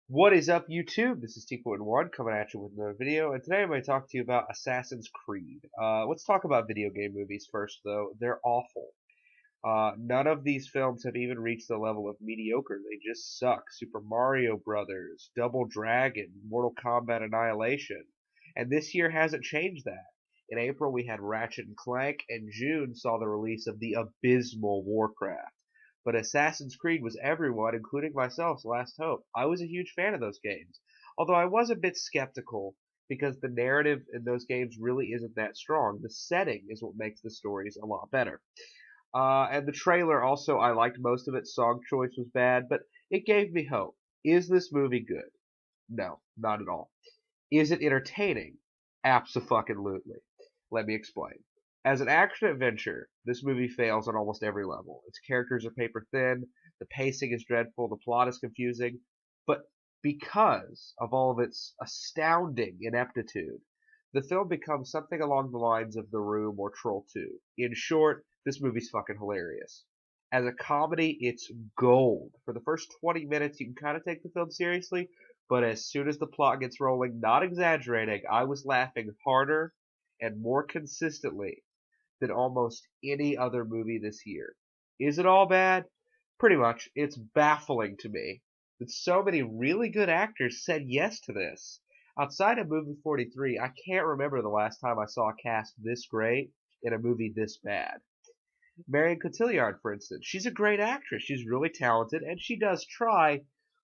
What is up, YouTube? This is T1 coming at you with another video, and today I'm going to talk to you about Assassin's Creed. Let's talk about video game movies first, though. They're awful. None of these films have even reached the level of mediocre. They just suck. Super Mario Brothers, Double Dragon, Mortal Kombat Annihilation. And this year hasn't changed that. In April, we had Ratchet and Clank, and June saw the release of the abysmal Warcraft. But Assassin's Creed was everyone, including myself's last hope. I was a huge fan of those games, although I was a bit skeptical because the narrative in those games really isn't that strong. The setting is what makes the stories a lot better. And the trailer also, I liked most of it. Song choice was bad, but it gave me hope. Is this movie good? No, not at all. Is it entertaining? Abso-fucking-lutely. Let me explain. As an action adventure, this movie fails on almost every level. Its characters are paper thin, the pacing is dreadful, the plot is confusing, but because of all of its astounding ineptitude, the film becomes something along the lines of The Room or Troll 2. In short, this movie's fucking hilarious. As a comedy, it's gold. For the first 20 minutes, you can kind of take the film seriously, but as soon as the plot gets rolling, not exaggerating, I was laughing harder and more consistently than almost any other movie this year. Is it all bad? Pretty much. It's baffling to me that so many really good actors said yes to this. Outside of movie 43, I can't remember the last time I saw a cast this great in a movie this bad. Marion Cotillard, for instance, she's a great actress. She's really talented, and she does try,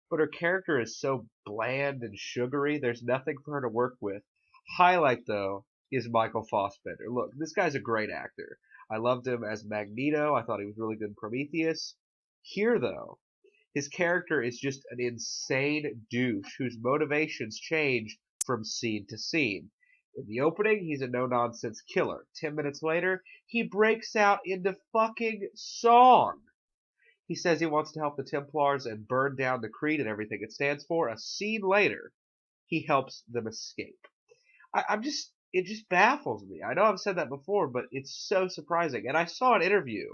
but her character is so bland and sugary, there's nothing for her to work with. Highlight, though, is Michael Fassbender. Look, this guy's a great actor. I loved him as Magneto. I thought he was really good in Prometheus. Here, though, his character is just an insane douche whose motivations change from scene to scene. In the opening, he's a no-nonsense killer. 10 minutes later, he breaks out into fucking song. He says he wants to help the Templars and burn down the Creed and everything it stands for. A scene later, he helps them escape. It just baffles me. I know I've said that before, but it's so surprising. And I saw an interview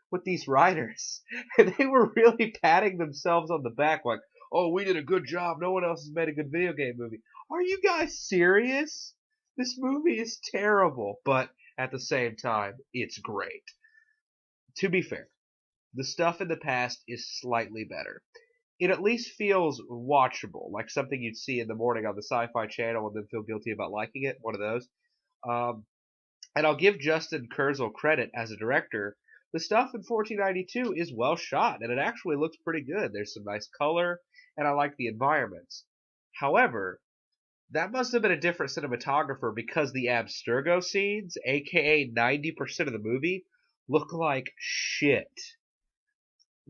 with these writers, and they were really patting themselves on the back like, oh, we did a good job. No one else has made a good video game movie. Are you guys serious? This movie is terrible, but at the same time, it's great. To be fair, the stuff in the past is slightly better. It at least feels watchable, like something you'd see in the morning on the Sci-Fi Channel and then feel guilty about liking it. One of those. Um, and I'll give Justin Kurzel credit as a director. The stuff in 1492 is well shot, and it actually looks pretty good. There's some nice color, and I like the environments. However, that must have been a different cinematographer because the Abstergo scenes, aka 90% of the movie, look like shit.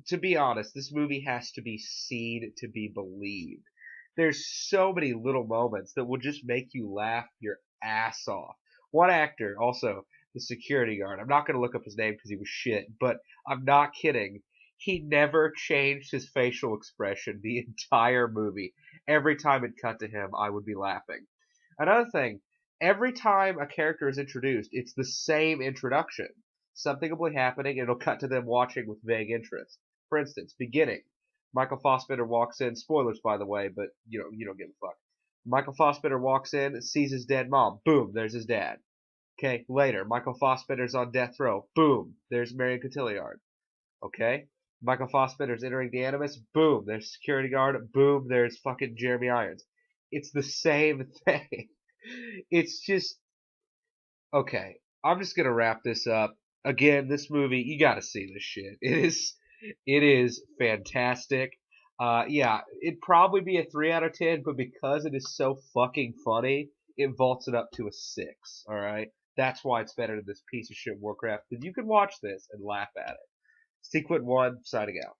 To be honest, this movie has to be seen to be believed. There's so many little moments that will just make you laugh your ass off. One actor, also the security guard, I'm not going to look up his name because he was shit, but I'm not kidding. He never changed his facial expression the entire movie. Every time it cut to him, I would be laughing. Another thing, every time a character is introduced, it's the same introduction. Something will be happening, and it'll cut to them watching with vague interest. For instance, beginning. Michael Fassbender walks in. Spoilers, by the way, but you don't give a fuck. Michael Fassbender walks in, sees his dead mom. Boom, there's his dad. Okay, later, Michael Fassbender's on death row. Boom, there's Marion Cotillard. Okay, Michael Fassbender's entering the Animus. Boom, there's security guard. Boom, there's fucking Jeremy Irons. It's the same thing. It's just okay. I'm just gonna wrap this up. Again, this movie, you gotta see this shit. It is fantastic. Yeah, it'd probably be a 3 out of 10, but because it is so fucking funny, it vaults it up to a 6. All right, that's why it's better than this piece of shit Warcraft. Because you can watch this and laugh at it. Sequent One signing out.